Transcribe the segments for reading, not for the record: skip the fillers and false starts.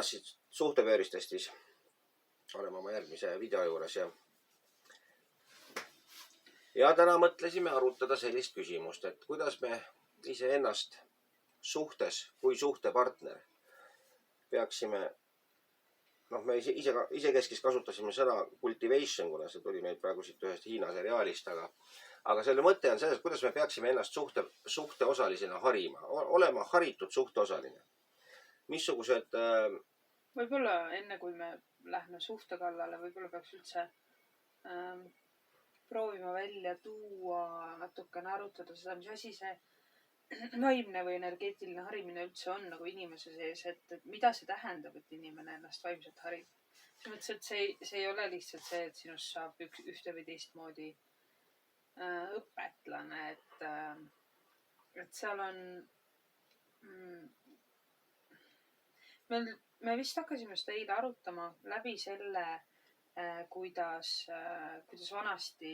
taas siit suhtepööristest siis oleme oma järgmise video juures ja täna mõtlesime arutada sellist küsimust, et kuidas me iseennast suhtes kui suhtepartner peaksime, me isekeskis kasutasime sõna cultivation, kuna see tuli meil praegu siit ühest Hiina seriaalist, aga selle mõte on selles, kuidas me peaksime ennast suhteosalisena harima, olema haritud suhteosaline. Missugused... Võib-olla enne kui me lähme suhte kallale, võib-olla peaks üldse proovima välja tuua, natukene arutada seda, mis asi see vaimne või energeetiline harimine üldse on nagu inimese sees, et mida see tähendab, et inimene ennast vaimselt harib. Selles mõttes, et see ei ole lihtsalt see, et sinust saab ühte või teistmoodi õpetlane, et seal on... Me vist hakkasime seda eile arutama läbi selle, kuidas vanasti,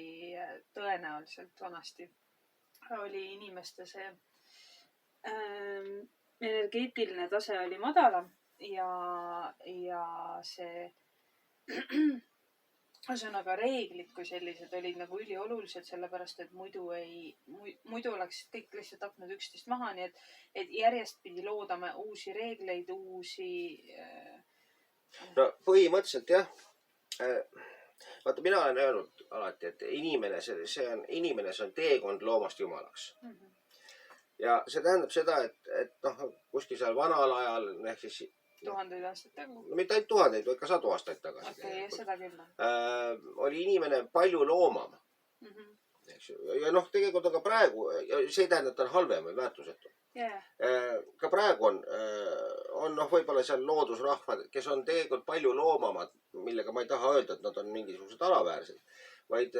tõenäoliselt vanasti oli inimeste see energeetiline tase oli madalam ja see ühesõnaga reeglid kui sellised olid nagu üliolulised, sellepärast et muidu oleks kõik lihtsalt tapnud üksteist maha, nii et järjest pidi loodama uusi reegleid, uusi... No põhimõtteliselt jah. Vaata, mina olen öelnud alati, et inimene, see on teekond loomast jumalaks. Ja see tähendab seda, et kuskil seal vanal ajal, ehk siis... Tuhandeid aastaid tagu. Mitte ainult tuhandeid, vaid ka 100 aastaid tagasi. Okei, seda küll. Oli inimene palju loomam. Ja tegelikult on ka praegu, see ei tähendab, et on halvem või väärtusetu. Ka praegu on võib-olla seal loodusrahvad, kes on tegelikult palju loomamad, millega ma ei taha öelda, et nad on mingisugused alaväärsed. Vaid,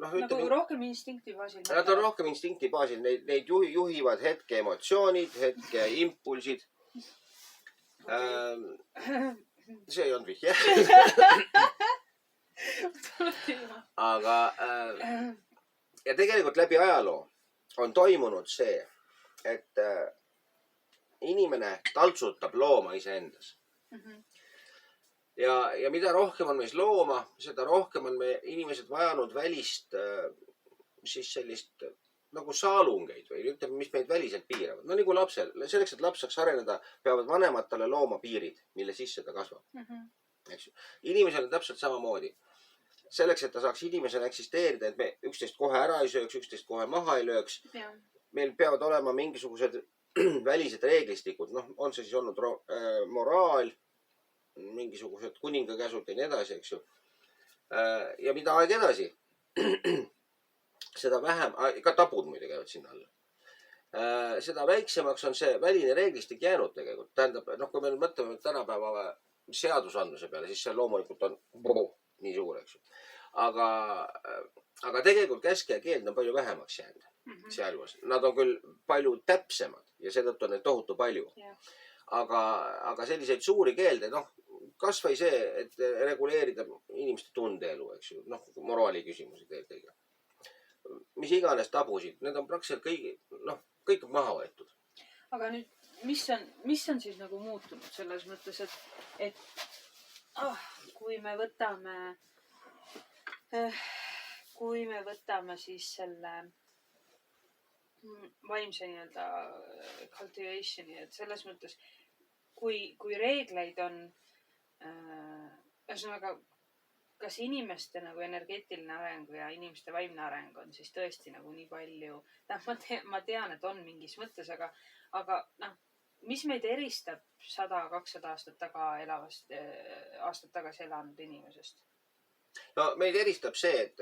nagu rohkem instinkti baasil. Nad on rohkem instinkti baasil. Neid juhivad hetke emotsioonid, hetke impulsid. See ei olnud vihje. Aga ja tegelikult läbi ajaloo on toimunud see, et inimene taltsutab looma iseendas. Ja mida rohkem on meis looma, seda rohkem on me inimesed vajanud välist siis sellist nagu saalungeid või ütleme, mis meid väliselt piiravad. No nagu lapsel, selleks, et laps saaks areneda, peavad vanematele looma piirid, mille sisse ta kasvab. Inimesel on täpselt samamoodi. Selleks, et ta saaks inimesena eksisteerida, et me üksteist kohe ära ei sööks, üksteist kohe maha ei lööks. Meil peavad olema mingisugused välised reeglistikud. On see siis olnud moraal, mingisugused kuningakäsud ja nii edasi, eks ju. Ja mida aeg edasi, seda vähem, ka tabud muide käivad sinna alla. Seda väiksemaks on see väline reeglistik jäänud tegelikult. Tähendab, kui me mõtleme tänapäeva seadusandluse peale, siis see loomulikult on nii suur, eks ju. Aga tegelikult käske ja keeld on palju vähemaks jäänud sealjuures. Nad on küll palju täpsemad ja seetõttu on neid tohutu palju. Aga selliseid suuri keelde, kas või see, et reguleerida inimeste tundeelu, eks ju, moraali küsimusi kõige. Mis iganes tabusid, need on praktiliselt kõik maha võetud. Aga nüüd, mis on siis nagu muutunud selles mõttes, et kui me võtame siis selle vaimse nii-öelda cultivationi, et selles mõttes, kui reegleid on, ühesõnaga, kas inimeste nagu energeetiline areng ja inimeste vaimne areng on siis tõesti nagu nii palju, ma tean, et on mingis mõttes, aga mis meid eristab 100-200 aastat tagasi elanud inimesest? No meid eristab see, et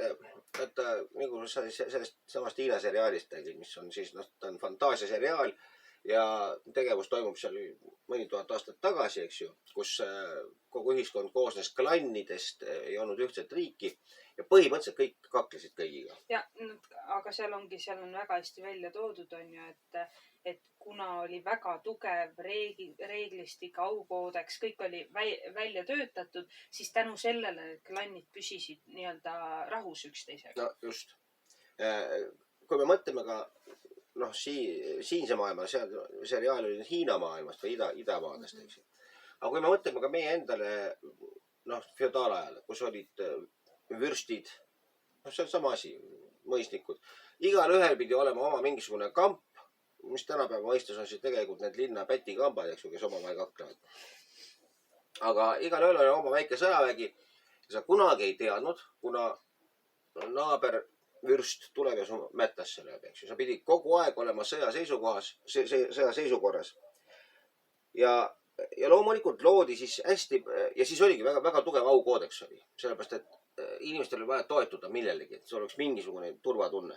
nagu sellest samast Hiina seriaalist, mis on siis, ta on fantaasiaseriaal ja tegevus toimub seal mõni tuhat aastat tagasi, eks ju, kus kogu ühiskond koosnes klannidest, ei olnud ühtset riiki ja põhimõtteliselt kõik kaklesid kõigiga. Ja, aga seal on väga hästi välja toodud, on ju, et kuna oli väga tugev reeglistik, aukoodeks, kõik oli välja töötatud, siis tänu sellele klannid püsisid nii-öelda rahus üksteisega. No just. Kui me mõtleme ka siinse maailma, seriaal oli Hiina maailmast või idamaadest, eks ju. aga kui me mõtleme ka meie endale, noh, feodaalajal, kus olid vürstid, noh, see on sama asi, mõisnikud. Igal ühel pidi olema oma mingisugune kamp, mis tänapäeva mõistes on siis tegelikult need linna pätikambad, eks ju, kes omavahel kaklevad. Aga igal ühel oli oma väike sõjavägi ja sa kunagi ei teadnud, kuna naaber vürst tuleb ja su mättas selle läbi, eks ju. Sa pidid kogu aeg olema sõja seisukorras. Ja loomulikult loodi siis hästi, ja siis oligi väga tugev aukoodeks oli. Sellepärast, et inimestel oli vaja toetuda millelegi, et see oleks mingisugune turvatunne.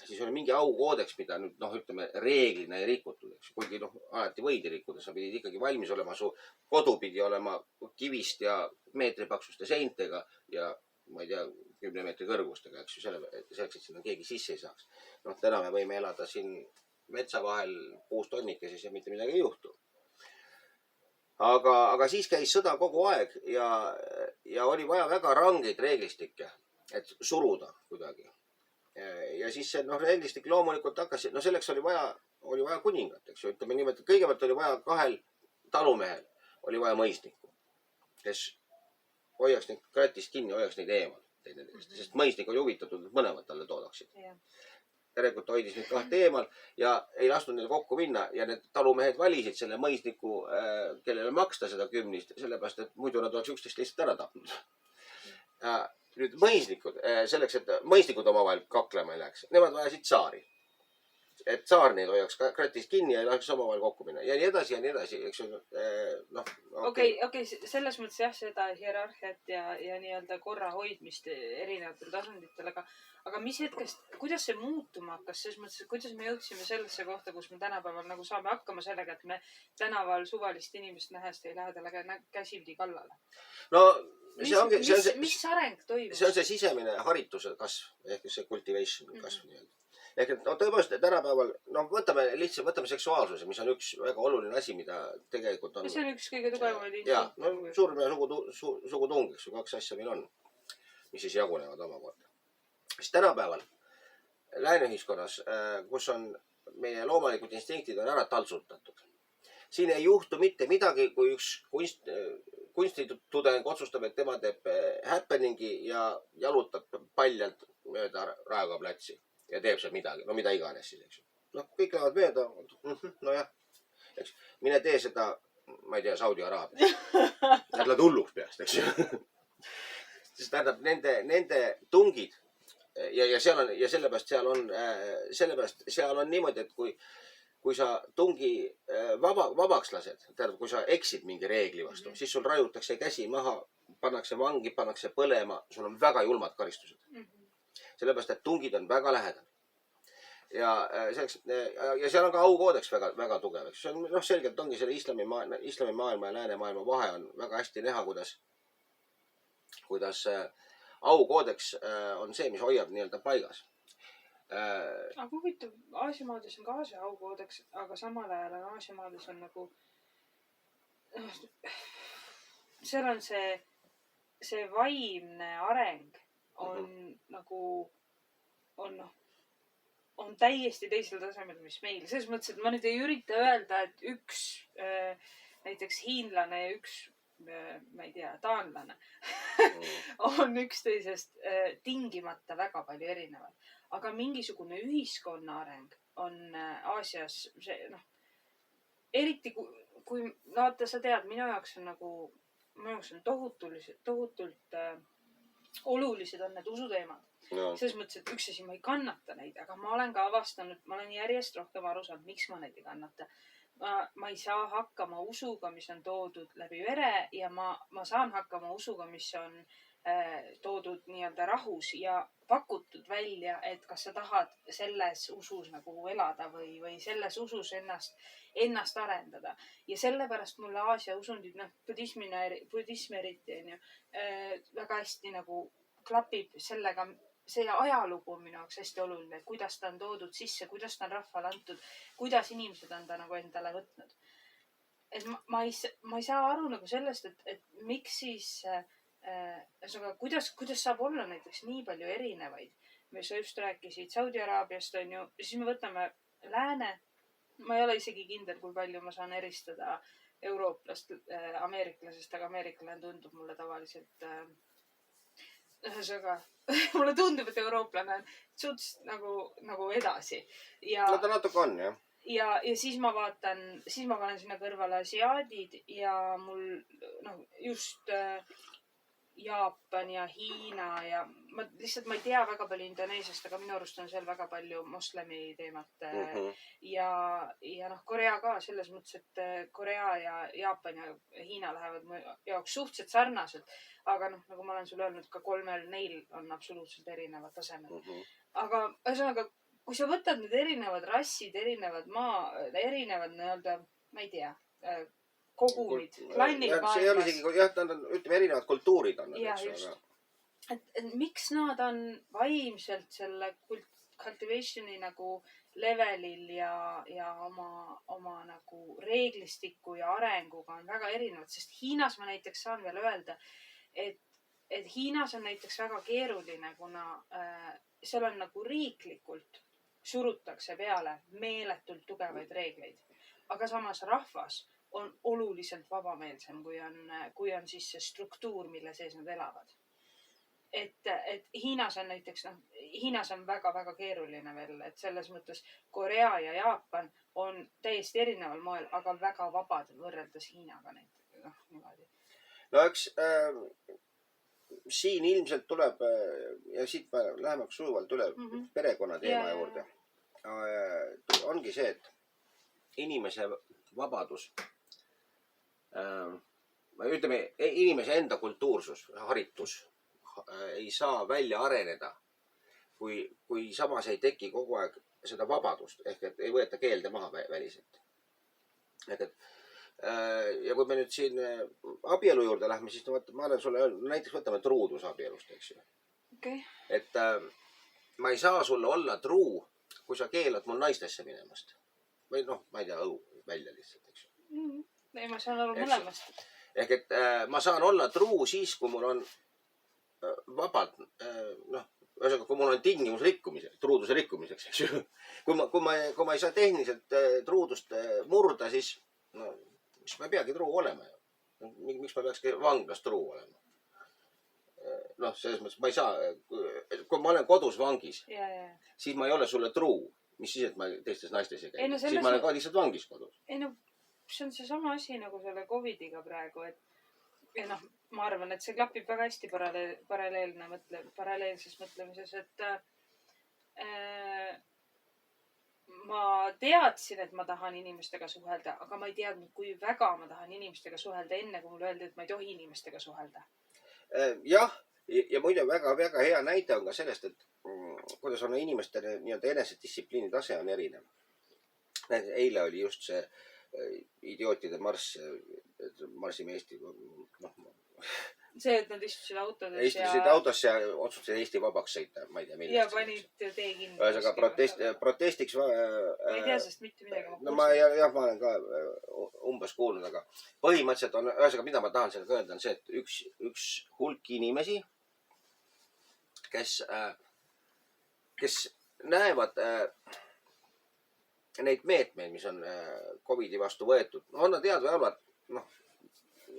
Siis oli mingi aukoodeks, mida nüüd, noh, ütleme, reeglina ei rikutud, eks. Kuigi, noh, alati võidi rikkuda, sa pidid ikkagi valmis olema, su kodu pidi olema kivist ja meetripaksuste seintega ja ma ei tea, 10 meetri kõrgustega, eks ju, selleks, et sinna keegi sisse ei saaks. Noh, täna me võime elada siin metsa vahel puustonnikeses ja mitte midagi ei juhtu. Aga siis käis sõda kogu aeg ja oli vaja väga rangeid reeglistikke, et suruda kuidagi. Ja siis see, noh, reeglistik loomulikult hakkas, no selleks oli vaja kuningat, eks ju, ütleme niimoodi, kõigepealt oli vaja 2 talumehel, oli vaja mõisnikku, kes hoiaks neid kratist kinni, hoiaks neid eemal. Sest mõisnik oli huvitatud, et mõlemad talle toodaksid. Järelikult hoidis neid 2 eemal ja ei lastud neil kokku minna ja need talumehed valisid selle mõisniku, kellele maksta seda 10, sellepärast, et muidu nad oleks üksteist lihtsalt ära tapnud. Nüüd mõisnikud, selleks, et mõisnikud omavahel kaklema ei läheks, nemad vajasid tsaari. Et tsaar neid hoiaks kratist kinni ja ei laseks omavahel kokku minna. Ja nii edasi, eks ju. Okei, selles mõttes jah, seda hierarhiat ja nii-öelda korra hoidmist erinevatel tasanditel, aga mis hetkest, kuidas see muutuma hakkas, selles mõttes, kuidas me jõudsime sellesse kohta, kus me tänapäeval nagu saame hakkama sellega, et me tänaval suvalist inimest nähes ei lähe talle käsipidi kallale? No, mis areng toimus? See on see sisemine harituse kasv, ehk see cultivation kasv nii-öelda. Ehk et no, tõepoolest tänapäeval, no võtame seksuaalsuse, mis on üks väga oluline asi, mida tegelikult on. See on üks kõige tugevamaid instinkt. Jaa, no surm ja sugutung, eks ju, 2 asja meil on, mis siis jagunevad omakorda. Siis tänapäeval lääneühiskonnas, kus on meie loomalikud instinktid on ära taltsutatud. Siin ei juhtu mitte midagi, kui üks kunstitudeng otsustab, et tema teeb happeningi ja jalutab paljalt mööda Raekoja platsi. Ja teeb seal midagi, no mida iganes siis, eks ju. No kõik lähevad mööda, nojah, eks. Mine tee seda, ma ei tea, Saudi Araabias. Nad lähevad hulluks peast, eks ju. Sest tähendab, nende tungid ja sellepärast seal on niimoodi, et kui sa tungi vabaks lased, tähendab, kui sa eksid mingi reegli vastu, siis sul rajutakse käsi maha, pannakse vangi, pannakse põlema, sul on väga julmad karistused. Sellepärast, et tungid on väga lähedal. Ja seal on ka aukoodeks väga tugev. See on, noh, selgelt ongi selle islamimaailma ja läänemaailma vahe on väga hästi näha, kuidas aukoodeks on see, mis hoiab nii-öelda paigas. Aga huvitav, Aasiamaades on ka Aasia aukoodeks, aga samal ajal on Aasiamaades on nagu seal on see vaimne areng on nagu on täiesti teisel tasemel, mis meil. Selles mõttes, et ma nüüd ei ürita öelda, et üks näiteks hiinlane ja üks, ma ei tea, taanlane on üksteisest tingimata väga palju erinevad. Aga mingisugune ühiskonna areng on Aasias see, noh, eriti kui vaata, sa tead, minu jaoks on tohutult olulised on need usuteemad. No. Selles mõttes, et üks asi, ma ei kannata neid, aga ma olen ka avastanud, ma olen järjest rohkem aru saanud, miks ma neid ei kannata. Ma ei saa hakkama usuga, mis on toodud läbi vere ja ma saan hakkama usuga, mis on toodud nii-öelda rahus ja pakutud välja, et kas sa tahad selles usus nagu elada või selles usus ennast arendada. Ja sellepärast mulle Aasia usundid, budism eriti, väga hästi nagu klapib sellega. See ajalugu on minu jaoks hästi oluline, kuidas ta on toodud sisse, kuidas ta on rahvale antud, kuidas inimesed on ta nagu endale võtnud. Et ma ei saa aru nagu sellest, et miks siis, kuidas saab olla näiteks nii palju erinevaid. Me sa just rääkisid Saudi Araabiast, on ju, siis me võtame lääne. Ma ei ole isegi kindel, kui palju ma saan eristada eurooplast ameeriklasest, aga ameeriklane tundub mulle tavaliselt ühesõnaga mulle tundub, et eurooplane on suhteliselt nagu edasi ja No ta natuke on, jah. ja siis ma panen sinna kõrvale asiaadid ja mul just Jaapan ja Hiina ja ma ei tea väga palju Indoneesiast, aga minu arust on seal väga palju moslemi teemat ja Korea ka selles mõttes, et Korea ja Jaapan ja Hiina lähevad mu jaoks suhteliselt sarnaselt, aga nagu ma olen sulle öelnud, ka kolmel neil on absoluutselt erinevad tasemed. Aga ühesõnaga, kui sa võtad need erinevad rassid, erinevad erinevad nii-öelda, ma ei tea, kogumid, klannid maailmas. See ei ole isegi, jah, ta on, ütleme, erinevad kultuurid on. Ja just. Et miks nad on vaimselt selle cultivationi nagu levelil ja oma nagu reeglistiku ja arenguga on väga erinevad, sest Hiinas ma näiteks saan veel öelda, et Hiinas on näiteks väga keeruline, kuna seal on nagu riiklikult surutakse peale meeletult tugevaid reegleid. Aga samas rahvas on oluliselt vabameelsem, kui on siis see struktuur, mille sees nad elavad. Et Hiinas on näiteks, Hiinas on väga-väga keeruline veel, et selles mõttes Korea ja Jaapan on täiesti erineval moel, aga väga vabad võrreldes Hiinaga näiteks. Niimoodi. No eks siin ilmselt tuleb ja siit lähemaks sujuvalt üle perekonna teema juurde. Ongi see, et inimese vabadus, ütleme, inimese enda kultuursus, haritus ei saa välja areneda, kui samas ei teki kogu aeg seda vabadust, ehk et ei võeta keelde maha väliselt. Ehk et ja kui me nüüd siin abielu juurde lähme, siis ma olen sulle öelnud, näiteks võtame truudusabielust, eks ju. Okay. Et ma ei saa sulle olla truu, kui sa keelad mul naistesse minemast. Või ma ei tea, välja lihtsalt, eks ju. Ei, ma saan aru mõlemast. Ehk et ma saan olla truu siis, kui mul on vabalt, kui mul on tingimus rikkumiseks, truuduse rikkumiseks, eks ju. Kui ma ei saa tehniliselt truudust murda, siis mis ma ei peagi truu olema. Miks ma peakski vanglas truu olema? Selles mõttes ma ei saa, kui ma olen kodus vangis, siis ma ei ole sulle truu. Mis siis, et ma teistes naistes ei käi? Siis ma olen ka lihtsalt vangis kodus. Ei see on see sama asi nagu selle COVIDiga praegu, et ma arvan, et see klapib väga hästi paralleelses mõtlemises, et ma teadsin, et ma tahan inimestega suhelda, aga ma ei teadnud, kui väga ma tahan inimestega suhelda enne, kui mulle öeldi, et ma ei tohi inimestega suhelda. Jah, ja muide väga hea näide on ka sellest, et kuidas on inimeste nii-öelda enesedistsipliini tase on erinev. Eile oli just see idiootide marss, marsime Eesti. See, et nad istusid autodes Istusid autosse ja otsustasid Eesti vabaks sõita. Ma ei tea, millest. Ja panid tee kinni. Ühesõnaga protestiks. Ma ei tea sest mitte midagi. Ma olen ka umbes kuulnud, aga põhimõtteliselt on, ühesõnaga, mida ma tahan sellega öelda, on see, et üks hulk inimesi, kes näevad neid meetmeid, mis on COVIDi vastu võetud. On nad head või halvad,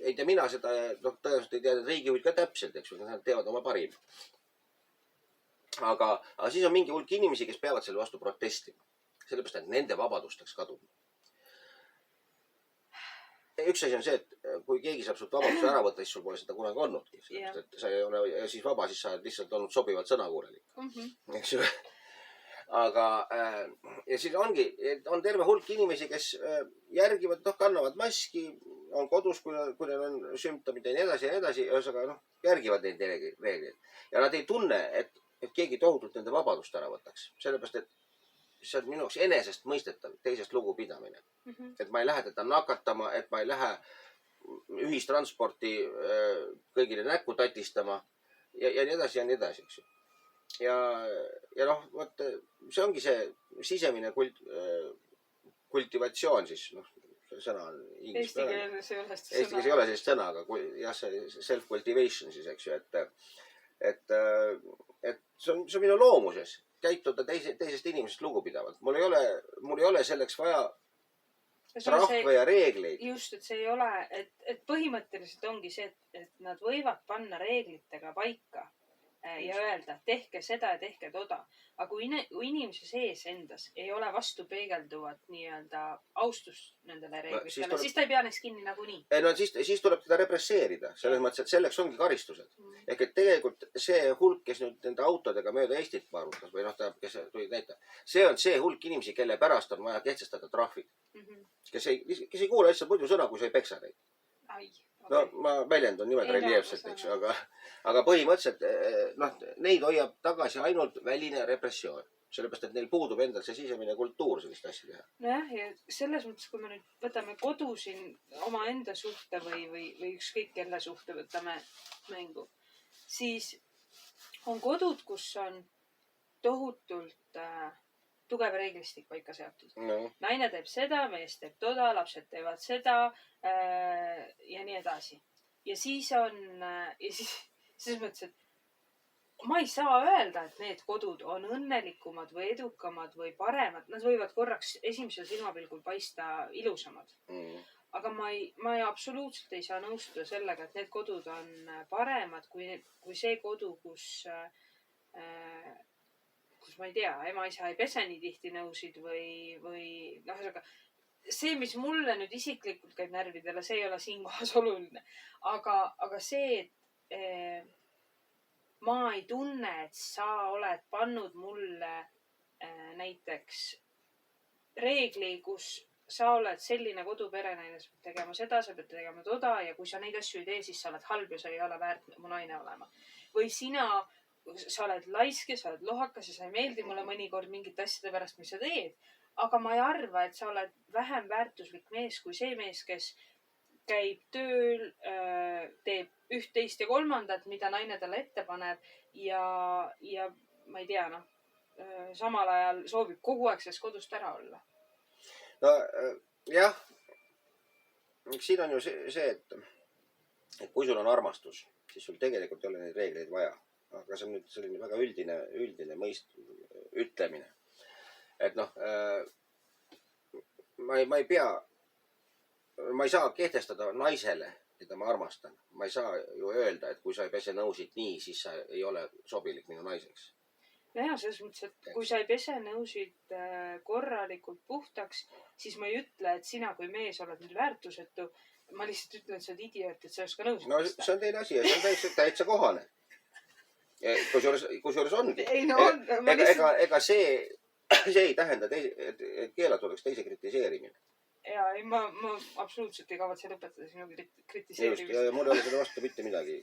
ei tea mina seda, tõenäoliselt ei tea riigijuhid ka täpselt, eks või, nad teevad oma parim. Aga siis on mingi hulk inimesi, kes peavad selle vastu protestima. Sellepärast, et nende vabadusteks kaduma. Üks asi on see, et kui keegi saab sult vabaduse ära võtta, siis sul pole seda kunagi olnudki. Sellepärast, et sa ei ole siis vaba, siis sa oled lihtsalt olnud sobivalt sõnakuurelik. Eks ju? Aga ja siis on terve hulk inimesi, kes järgivad, kannavad maski, on kodus, kui neil on sümptomid ja nii edasi, ühesõnaga järgivad neid reegleid. Ja nad ei tunne, et keegi tohutult nende vabadust ära võtaks. Sellepärast, et see on minu jaoks enesest mõistetav, teisest lugupidamine. Et ma ei lähe teda nakatama, et ma ei lähe ühistransporti kõigile näkku tatistama ja nii edasi, eks ju. Ja see ongi see sisemine kultivatsioon siis, see sõna on Eesti keeles ei ole Eesti keeles ei ole sellist sõna, aga jah, see self-cultivation siis, eks ju, et see on minu loomuses käituda teisest inimesest lugupidavalt. Mul ei ole selleks vaja trahve ja reegleid. just, et see ei ole, et põhimõtteliselt ongi see, et nad võivad panna reeglitega paika ja öelda, tehke seda ja tehke toda. Aga kui inimese sees endas ei ole vastu peegelduvat nii-öelda austust nendele reeglitele, siis ta ei pea neist kinni nagunii. No siis tuleb teda represseerida. Selles mõttes, et selleks ongi karistused. Ehk et tegelikult see hulk, kes nüüd nende autodega mööda Eestit paarutas või kes tulid näita, see on see hulk inimesi, kelle pärast on vaja kehtestada trahvid. Kes ei kuule lihtsalt muidu sõna, kui sa ei peksa neid. No ma väljendun niimoodi reljeefselt, eks, aga põhimõtteliselt neid hoiab tagasi ainult väline repressioon. Sellepärast, et neil puudub endal see sisemine kultuur sellist asja teha. Nojah, ja selles mõttes, kui me nüüd võtame kodu siin oma enda suhte või ükskõik kelle suhte võtame mängu, siis on kodud, kus on tohutult tugev reeglistik paika seatud. No. Naine teeb seda, mees teeb toda, lapsed teevad seda ja nii edasi. Ja siis on, selles mõttes, et ma ei saa öelda, et need kodud on õnnelikumad või edukamad või paremad. Nad võivad korraks esimesel silmapilgul paista ilusamad. Aga ma ei absoluutselt ei saa nõustuda sellega, et need kodud on paremad kui see kodu, kus ma ei tea, ema-isa ei pese nii tihti nõusid või see, mis mulle nüüd isiklikult käib närvidele, see ei ole siinkohas oluline. Aga see, et ma ei tunne, et sa oled pannud mulle näiteks reegli, kus sa oled selline koduperenaine, sa pead tegema seda, sa pead tegema toda ja kui sa neid asju ei tee, siis sa oled halb ja sa ei ole väärt mu naine olema. Või sa oled laisk ja sa oled lohakas ja sa ei meeldi mulle mõnikord mingite asjade pärast, mis sa teed. Aga ma ei arva, et sa oled vähem väärtuslik mees kui see mees, kes käib tööl, teeb üht, teist ja kolmandat, mida naine talle ette paneb ja ma ei tea, samal ajal soovib kogu aeg sellest kodust ära olla. No jah, siin on ju see, et kui sul on armastus, siis sul tegelikult ei ole neid reegleid vaja. Aga see on nüüd selline väga üldine ütlemine. Et ma ei saa kehtestada naisele, keda ma armastan. Ma ei saa ju öelda, et kui sa ei pese nõusid nii, siis sa ei ole sobilik minu naiseks. Ja selles mõttes, et kui sa ei pese nõusid korralikult puhtaks, siis ma ei ütle, et sina kui mees oled nüüd väärtusetu. Ma lihtsalt ütlen, et sa oled idioot, et sa ei oska nõusid pesta. No see on teine asi ja see on täitsa kohane. Kusjuures ongi. Ega see ei tähenda, et keelad oleks teise kritiseerimine. Ja ma absoluutselt ei kavatse lõpetada sinu kritiseerimist. Just, ja mul ei ole seda vastu mitte midagi.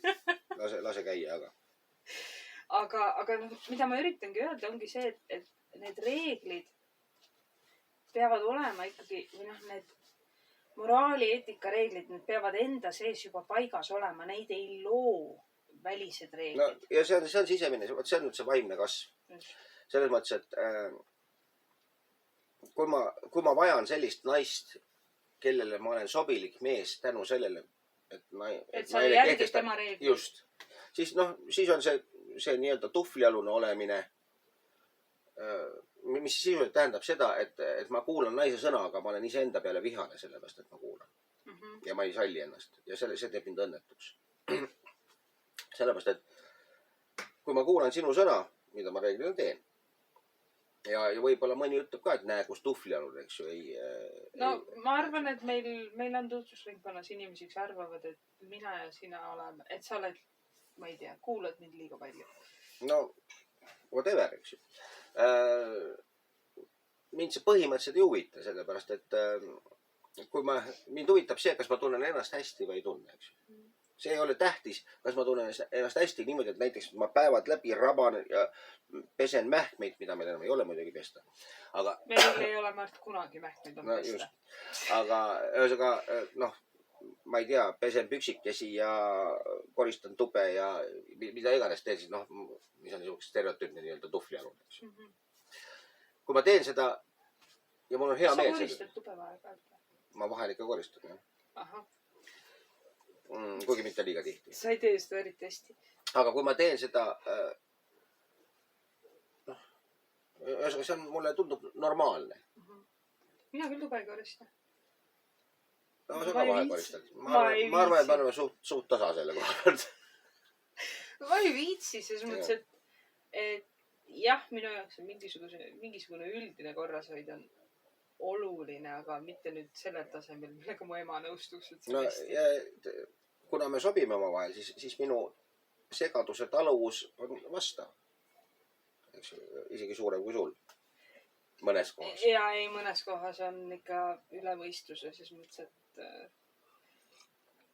Lase käia, aga mida ma üritangi öelda, ongi see, et need reeglid peavad olema ikkagi, need moraali, eetika reeglid, need peavad enda sees juba paigas olema. Neid ei loo välised reeglid. No, ja see on sisemine, see on nüüd see vaimne kasv. Selles mõttes, et kui ma vajan sellist naist, kellele ma olen sobilik mees tänu sellele, et sa järgid tema reeglid. Just. Siis on see nii-öelda tuhvlialune olemine, mis sisuliselt tähendab seda, et ma kuulan naise sõna, aga ma olen iseenda peale vihane sellepärast, et ma kuulan. Ja ma ei salli ennast. Ja see teeb mind õnnetuks. Sellepärast, et kui ma kuulan sinu sõna, mida ma reeglina teen, ja võib-olla mõni ütleb ka, et näe, kus tuhvlialun, eks ju, ma arvan, et meil on tutvusringkonnas inimesi, kes arvavad, et mina ja sina oleme, et sa oled, ma ei tea, kuulad mind liiga palju. No, whatever, eks ju. Mind see põhimõtteliselt ei huvita, sellepärast, et kui mind huvitab see, kas ma tunnen ennast hästi või ei tunne, eks ju. See ei ole tähtis, kas ma tunnen ennast hästi niimoodi, et näiteks ma päevad läbi raban ja pesen mähkmeid, mida meil enam ei ole muidugi pesta. Meil ei ole Mart kunagi mähkmeid on pesta. Aga ühesõnaga, ma ei tea, pesen püksikesi ja koristan tube ja mida iganes teen, siis mis on niisugune stereotüüpne nii-öelda tuhvlialun. Kui ma teen seda ja mul on hea meel. Sa koristad tube vahel? Ma vahel ikka koristan, jah. Ahah. Kuigi mitte liiga tihti. Sa ei tee seda eriti hästi. Aga kui ma teen seda, see on mulle tundub normaalne. Mina küll tube ei korista. no sa Ma ka ei vahel viitsi- koristad. ma ei Ma arvan, et viitsi. me oleme suht tasa selle koha pealt. ma ei viitsi selles mõttes, et jah, minu jaoks on mingisugune üldine korrashoid on oluline, aga mitte nüüd sellel tasemel, millega mu ema nõustuks, et see No on hästi. ja kuna me sobime omavahel, siis minu segaduse taluvus on vastav. Eks isegi suurem kui sul. Mõnes kohas. Ja ei, mõnes kohas on ikka üle mõistuse, ses mõttes, et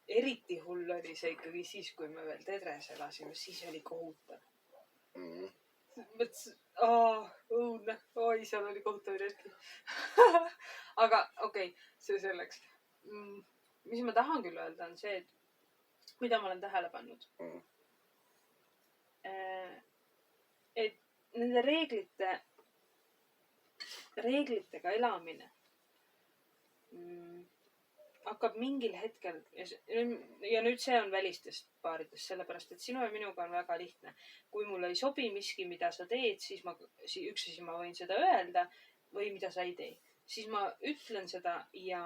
eriti hull oli see ikkagi siis, kui me veel Tedres elasime, siis oli kohutav. Mhm. Mõtlesin, õudne, oi, seal oli kohutav retki. Aga okei, see selleks. Mis ma tahan küll öelda, on see, et mida ma olen tähele pannud. Mhm. Et nende reeglitega elamine hakkab mingil hetkel ja nüüd see on välistest paaridest, sellepärast et sinu ja minuga on väga lihtne. Kui mulle ei sobi miski, mida sa teed, siis üks asi ma võin seda öelda või mida sa ei tee. Siis ma ütlen seda ja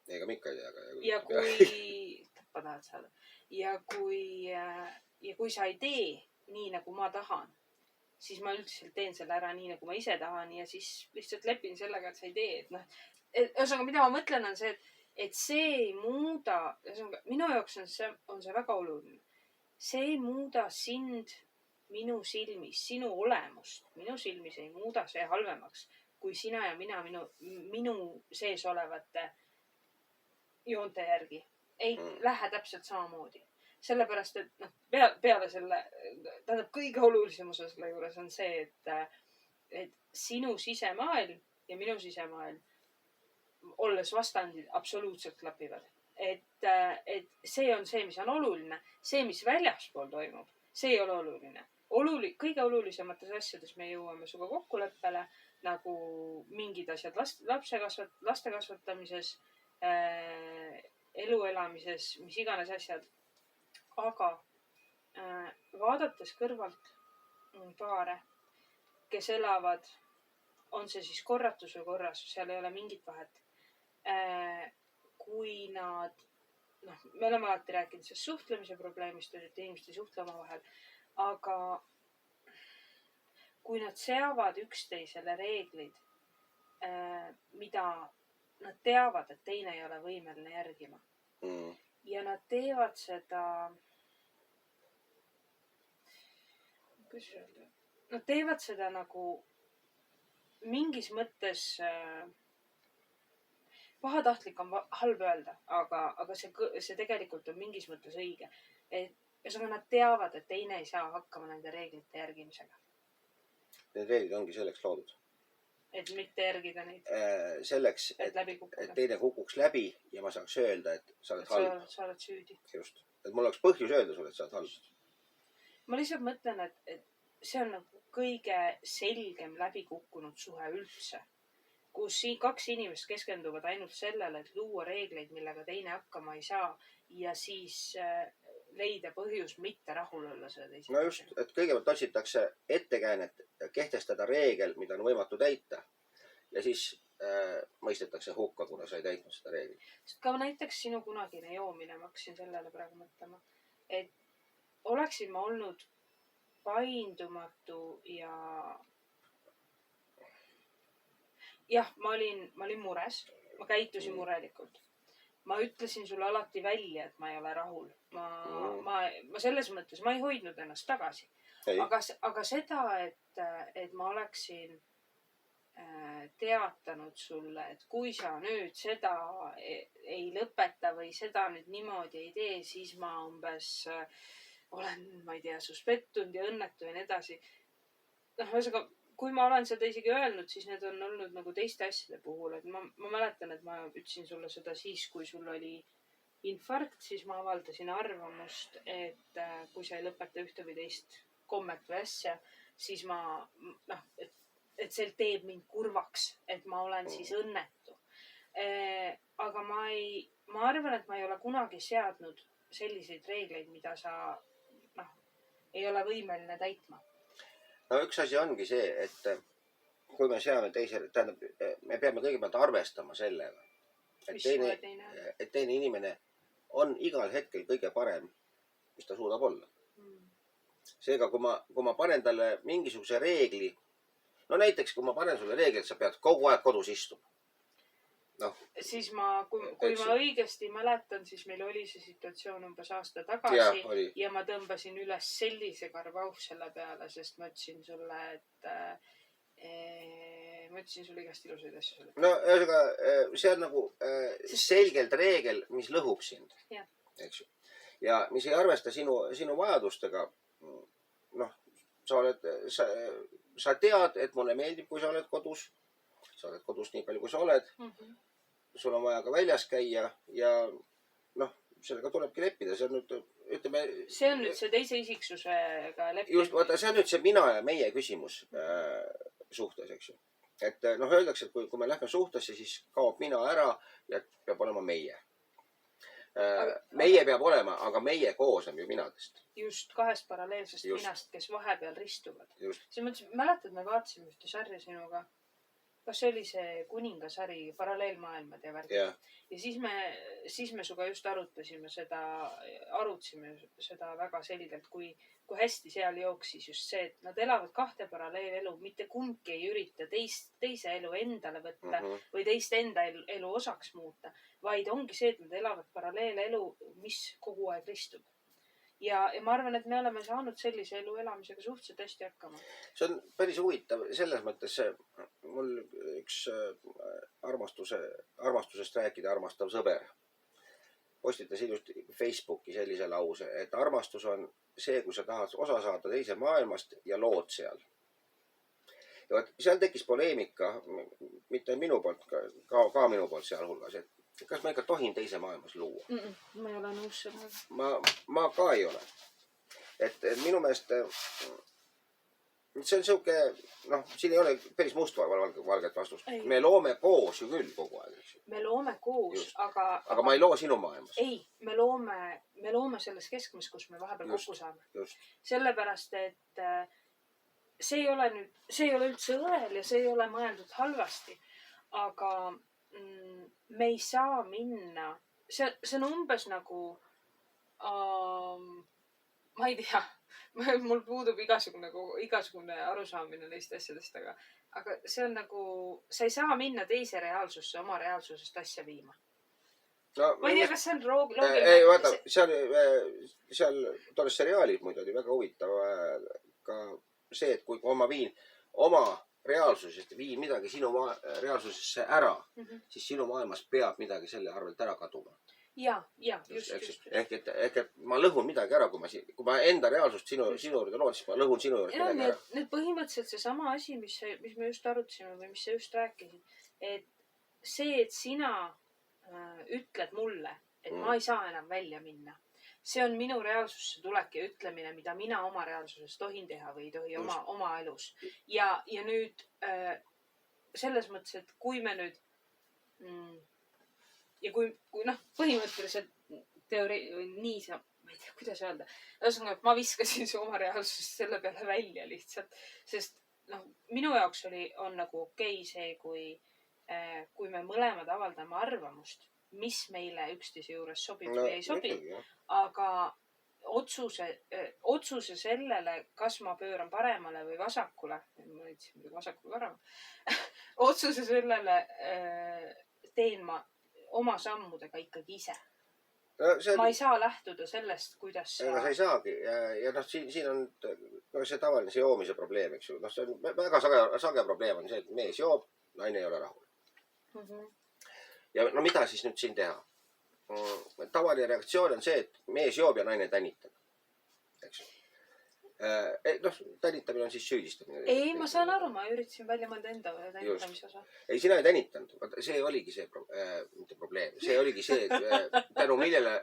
Ega ma ikka ei tea. ja kui tappa tahad saada ja kui sa ei tee nii, nagu ma tahan, siis ma üldiselt teen selle ära nii, nagu ma ise tahan ja siis lihtsalt lepin sellega, et sa ei tee. Ühesõnaga, mida ma mõtlen, on see, et see ei muuda, minu jaoks on see väga oluline. See ei muuda sind minu silmis, sinu olemust minu silmis ei muuda see halvemaks, kui sina ja mina minu sees olevate joonte järgi. Ei lähe täpselt samamoodi. Sellepärast, et peale selle, tähendab kõige olulisem osa selle juures on see, et sinu sisemaailm ja minu sisemaailm olles vastandid absoluutselt klapivad. Et see on see, mis on oluline. See, mis väljaspool toimub, see ei ole oluline. Kõige olulisemates asjades me jõuame suga kokkuleppele, nagu mingid asjad laste kasvatamises, elu elamises, mis iganes asjad. Aga vaadates kõrvalt paare, kes elavad, on see siis korratus või korras, seal ei ole mingit vahet. Kui nad, me oleme alati rääkinud sellest suhtlemise probleemist, et inimesed ei suhtle omavahel, aga kui nad seavad üksteisele reeglid, mida nad teavad, et teine ei ole võimeline järgima. Ja nad teevad seda, nad teevad seda nagu mingis mõttes pahatahtlik on halb öelda, aga see tegelikult on mingis mõttes õige. Nad teavad, et teine ei saa hakkama nende reeglite järgimisega. Need reeglid ongi selleks loodud. Et mitte järgida neid. Selleks, et teine kukuks läbi ja ma saaks öelda, et sa oled halb. Sa oled süüdi. Just. Et mul oleks põhjus öelda sulle, et sa oled halb. Ma lihtsalt mõtlen, et see on nagu kõige selgem läbikukkunud suhe üldse. Kus kaks inimest keskenduvad ainult sellele, et luua reegleid, millega teine hakkama ei saa ja siis leida põhjus mitte rahul olla seda teise. No just, et kõigepealt otsitakse ettekäänet kehtestada reegel, mida on võimatu täita ja siis mõistetakse hukka, kuna sa ei täitnud seda reeglit. Ka näiteks sinu kunagine joomine, ma hakkasin sellele praegu mõtlema, et oleksin ma olnud paindumatu ja jah, ma olin mures, ma käitusin murelikult. Ma ütlesin sulle alati välja, et ma ei ole rahul. Ma selles mõttes, ma ei hoidnud ennast tagasi. Aga seda, et ma oleksin teatanud sulle, et kui sa nüüd seda ei lõpeta või seda nüüd niimoodi ei tee, siis ma umbes olen, ma ei tea, sust pettunud ja õnnetu ja nii edasi. Kui ma olen seda isegi öelnud, siis need on olnud nagu teiste asjade puhul. Et ma mäletan, et ma ütlesin sulle seda siis, kui sul oli infarkt, siis ma avaldasin arvamust, et kui sa ei lõpeta ühte või teist kommet või asja, siis et see teeb mind kurvaks, et ma olen siis õnnetu. Aga ma arvan, et ma ei ole kunagi seadnud selliseid reegleid, mida sa ei ole võimeline täitma. No üks asi ongi see, et kui me seame teisele, tähendab, me peame kõigepealt arvestama sellega, et teine inimene on igal hetkel kõige parem, mis ta suudab olla. Seega, kui ma panen talle mingisuguse reegli, no näiteks, kui ma panen sulle reegli, et sa pead kogu aeg kodus istuma. Siis kui ma õigesti mäletan, siis meil oli see situatsioon umbes aasta tagasi ja ma tõmbasin üles sellise karbauh selle peale, sest ma ütlesin sulle, ma ütlesin sulle igast ilusaid asju selle peale. No ühesõnaga, see on nagu selgelt reegel, mis lõhub sind. Eks ju. Ja mis ei arvesta sinu vajadustega. Sa tead, et mulle meeldib, kui sa oled kodus. Sa oled kodus nii palju, kui sa oled. Sul on vaja ka väljas käia ja sellega tulebki leppida. See on nüüd, ütleme... See on nüüd see teise isiksusega leppida. Just, vaata, see on nüüd see mina ja meie küsimus suhtes, eks ju. Et öeldakse, et kui me lähme suhtesse, siis kaob mina ära ja peab olema meie. Meie peab olema, aga meie koosneb ju minadest. Just, kahest paralleelsest minast, kes vahepeal ristuvad. Siis mõtlesin, mäletad, me vaatasime ühte sarja sinuga. Kas see oli see kuningasari, paralleelmaailmad ja värgi. Ja siis me suga just arutasime seda väga selgelt, kui hästi seal jooksis just see, et nad elavad kahte paralleelelu, mitte kumbki ei ürita teise elu endale võtta või teist enda elu osaks muuta, vaid ongi see, et nad elavad paralleelelu, mis kogu aeg ristub. Ja ma arvan, et me oleme saanud sellise elu elamisega suhteliselt hästi hakkama. See on päris huvitav. Selles mõttes mul üks armastusest rääkida armastav sõber postitas ilusti Facebooki sellise lause, et armastus on see, kui sa tahad osa saada teise maailmast ja lood seal. Ja seal tekkis poleemika, mitte minu poolt, ka minu poolt sealhulgas, et kas ma ikka tohin teise maailmas luua? Ma ei ole nõus sellega. Ma ka ei ole. Et minu meelest see on siuke, siin ei ole päris mustvalget vastust. Me loome koos ju küll kogu aeg. Me loome koos, aga ma ei loo sinu maailmas. Ei, me loome selles keskmes, kus me vahepeal kokku saame. Sellepärast, et see ei ole üldse õel ja see ei ole mõeldud halvasti, aga me ei saa minna. See on umbes nagu, ma ei tea, mul puudub igasugune arusaamine neist asjadest, aga see on nagu, sa ei saa minna teise reaalsusse oma reaalsusest asja viima. Ma ei tea, kas see on loogiline? Ei, vaata, seal tolles seriaalid muidu oli väga huvitav ka see, et kui ma viin oma reaalsusest viin midagi sinu reaalsusesse ära, siis sinu maailmas peab midagi selle arvelt ära kaduma. Ja, just. Ehk et ma lõhun midagi ära, kui ma enda reaalsust sinu juurde loon, siis ma lõhun sinu juurde midagi ära. Nüüd põhimõtteliselt see sama asi, mis me just arutasime või mis sa just rääkisid, et see, et sina ütled mulle, et ma ei saa enam välja minna, see on minu reaalsusse tulek ja ütlemine, mida mina oma reaalsuses tohin teha või ei tohi oma elus. Ja nüüd selles mõttes, et kui me nüüd ja kui põhimõtteliselt nii sa, ma ei tea, kuidas öelda, et ma viskasin su oma reaalsusest selle peale välja lihtsalt, sest minu jaoks on nagu okei see, kui me mõlemad avaldame arvamust, mis meile üksteise juures sobib või ei sobi, aga otsuse sellele, kas ma pööran paremale või vasakule, ma ütlesin muidugi vasakule paremale, otsuse sellele teen ma oma sammudega ikkagi ise. Ma ei saa lähtuda sellest, kuidas sa... Sa ei saagi. Ja siin on see tavaline joomise probleem, eks ju. See on väga sage probleem on see, et mees joob, naine ei ole rahul. Ja mida siis nüüd siin teha? Tavaline reaktsioon on see, et mees joob ja naine tänitab. Eks ju. Tänitamine on siis süüdistamine. Ei, ma saan aru, ma üritasin välja mõelda enda tänitamise osa. Ei, sina ei tänitanud. See oligi see probleem. See oligi see, tänu millele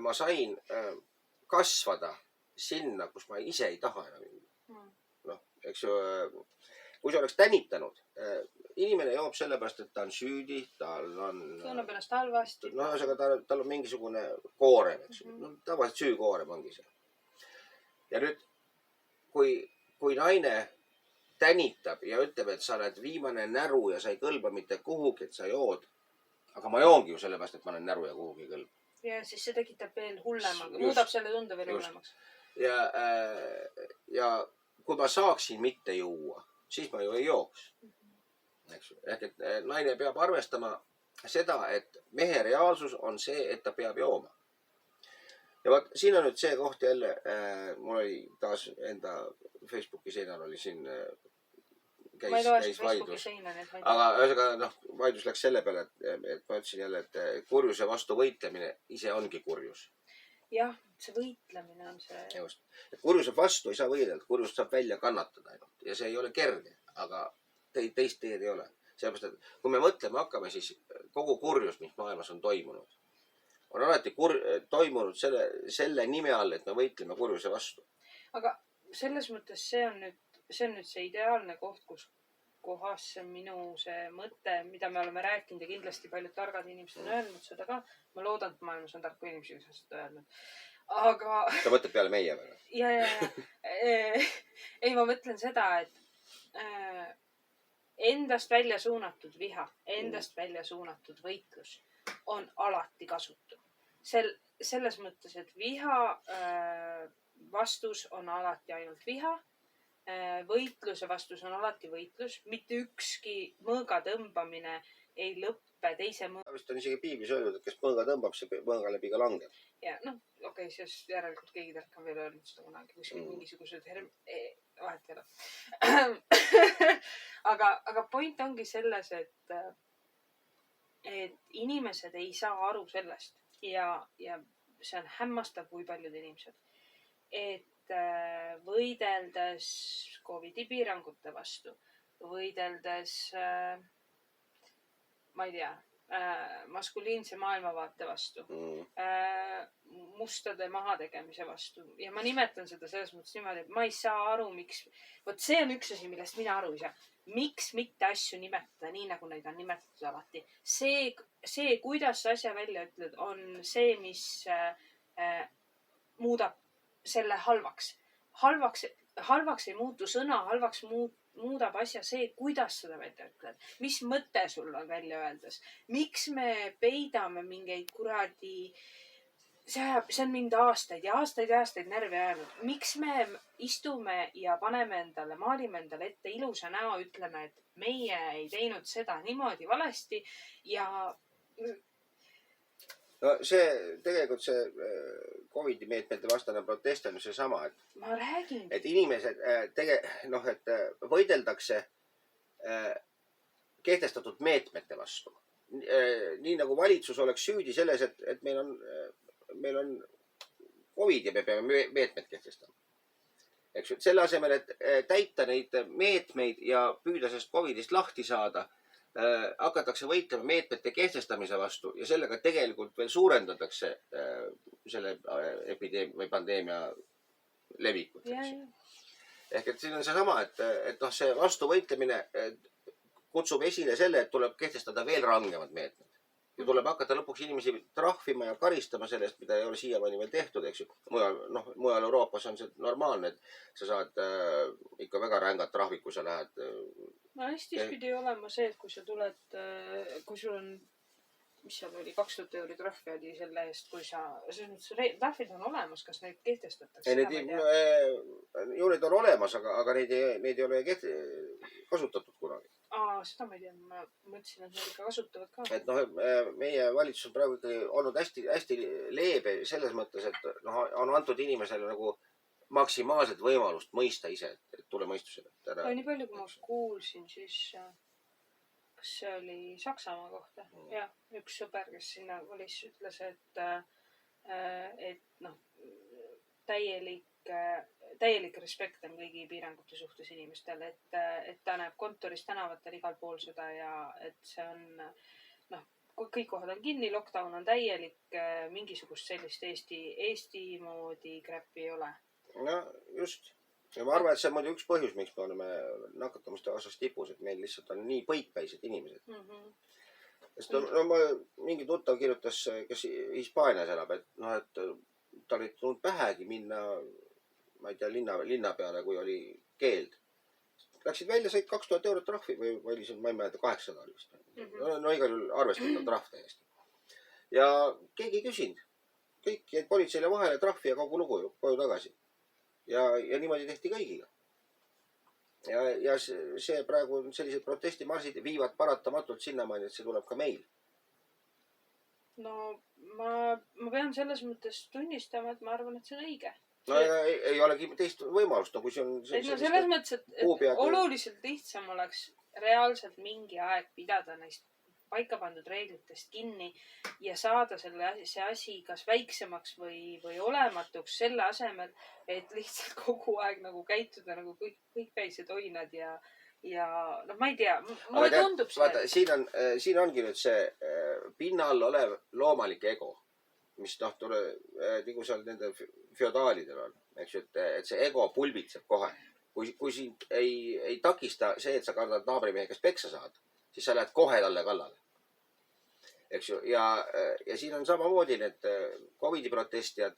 ma sain kasvada sinna, kus ma ise ei taha enam minna. Eks ju, kui sa oleks tänitanud, inimene joob sellepärast, et ta on süüdi, tal on... Tunneb ennast halvasti. Tal on mingisugune koorem, eks ju. Tavaliselt süükoorem ongi see. Ja nüüd, kui naine tänitab ja ütleb, et sa oled viimane näru ja sa ei kõlba mitte kuhugi, et sa jood, aga ma joongi ju sellepärast, et ma olen näru ja kuhugi kõlb. Ja siis see tekitab veel hullema, Just. muudab selle tunde veel Just. hullemaks. Ja kui ma saaksin mitte juua, siis ma ju ei jooks. Eks ju? Ehk et naine peab arvestama seda, et mehe reaalsus on see, et ta peab jooma. Ja vaat, siin on nüüd see koht jälle, mul oli taas enda Facebooki seinal oli siin Ma ei loe käis Facebooki vaidlus. seina, nii et ma ei Aga ühesõnaga, vaidlus läks selle peale, et ma ütlesin jälle, et kurjuse vastu võitlemine ise ongi kurjus. Jah, see võitlemine on see. Just. Kurjuse vastu ei saa võidelda, kurjust saab välja kannatada ainult. Ja see ei ole kerge, aga teist teed ei ole. Sellepärast, et kui me mõtlema hakkame, siis kogu kurjus, mis maailmas on toimunud, on alati toimunud selle nime all, et me võitleme kurjuse vastu. Aga selles mõttes see on nüüd see ideaalne koht, kus kohas see minu see mõte, mida me oleme rääkinud ja kindlasti paljud targad inimesed on öelnud seda ka. Ma loodan, et maailmas on tarku inimesi, kes on seda öelnud. Aga Ta mõtleb peale meie või? ja. Ei, ma mõtlen seda, et endast välja suunatud viha, endast välja suunatud võitlus on alati kasutu. Selles mõttes, et viha vastus on alati ainult viha. Võitluse vastus on alati võitlus. Mitte ükski mõõga tõmbamine ei lõppe teise mõõga. Vist on isegi piiblis öeldud, et kes mõõga tõmbab, see mõõga läbi ka langeb. Ja okei, siis järelikult keegi tark on veel öelnud seda kunagi kuskil mingisugused vahet ei ole. Aga point ongi selles, et inimesed ei saa aru sellest ja see on hämmastav, kui paljud inimesed, et võideldes COVID-i piirangute vastu, võideldes, ma ei tea, maskuliinse maailmavaate vastu, mustade mahategemise vastu. Ja ma nimetan seda selles mõttes niimoodi, et ma ei saa aru, miks. Vot see on üks asi, millest mina aru ei saa. Miks mitte asju nimetada nii, nagu neid on nimetatud alati. See, kuidas asja välja ütled, on see, mis muudab selle halvaks. Halvaks ei muutu sõna, halvaks muudab asja see, kuidas seda välja ütled. Mis mõte sul on välja öeldes? Miks me peidame mingeid kuradi... See on mind aastaid ja aastaid närvi ajanud. Miks me istume ja paneme endale, maalime endale ette ilusa näo, ütleme, et meie ei teinud seda niimoodi valesti ja... No see, tegelikult see COVID-i meetmete vastane protest on see sama, ma räägin. Et inimesed et võideldakse kehtestatud meetmete vastu. Nii nagu valitsus oleks süüdi selles, et meil on COVID ja me peame meetmed kehtestama. Eks, selle asemel, et täita neid meetmeid ja püüda sellest COVID-ist lahti saada, hakatakse võitlema meetmete kehtestamise vastu ja sellega tegelikult veel suurendatakse selle epideemia või pandeemia levikut. Ehk et siin on see sama, et see vastu võitlemine kutsub esile selle, et tuleb kehtestada veel rangemad meetmed. Ja tuleb hakata lõpuks inimesi trahvima ja karistama sellest, mida ei ole siiamaani veel tehtud, eks ju. Mujal Euroopas on see normaalne, et sa saad ikka väga rängad trahvid, kui sa lähed. No Eestis pidi olema see, et kui sa tuled, kui sul on, mis seal oli, 2000 € trahvi oli selle eest, kui sa, trahvid on olemas, kas neid kehtestatakse? Ju need on olemas, aga neid ei ole kasutatud kunagi. Seda ma ei tea, ma mõtlesin, et need ikka kasutavad ka. Et meie valitsus on praegu ikkagi olnud hästi leebe selles mõttes, et on antud inimesele nagu maksimaalset võimalust mõista ise, et tule mõistusele. Nii palju, kui ma kuulsin, siis kas see oli Saksamaa kohta? Ja, üks sõber, kes sinna valis, ütles, et täielik respekt on kõigi piirangute suhtes inimestele, et ta näeb kontoris tänavatel igal pool seda ja et see on, kõik kohad on kinni, lockdown on täielik, mingisugust sellist Eesti moodi kräppi ei ole. No just. Ja ma arvan, et see on muidu üks põhjus, miks me oleme nakatumiste osas tipus, et meil lihtsalt on nii põikpäised inimesed. Sest mingi tuttav kirjutas, kes Hispaanias elab, et ta oli tulnud pähegi minna, ma ei tea, linna peale, kui oli keeld. läksid välja, said 2000 eurot trahvi või oli see, ma ei mäleta, 800 oli vist. No igal juhul arvestatav trahv täiesti. Ja keegi ei küsinud. Kõik jäid politseile vahele, trahvi ja kogu lugu koju tagasi. Ja niimoodi tehti kõigiga. Ja see praegu sellised protestimarsid viivad paratamatult sinnamaani, et see tuleb ka meil. No ma pean selles mõttes tunnistama, et ma arvan, et see on õige. No ei olegi teist võimalust, no kui see on... No selles mõttes, et oluliselt lihtsam oleks reaalselt mingi aeg pidada neist paika pandud reeglitest kinni ja saada see asi kas väiksemaks või olematuks selle asemel, et lihtsalt kogu aeg nagu käituda nagu kõikpäised oinad ja no ma ei tea, mulle tundub see. Vaata, siin ongi nüüd see pinnal olev loomalik ego, mis nagu seal nende feodaalidel on, eks ju, et see ego pulbitseb kohe. Kui siin ei takista see, et sa kardad naabrimehe, kes peksa saad, siis sa lähed kohe talle kallale. Eks ju, ja siin on samamoodi need Covidi protestijad,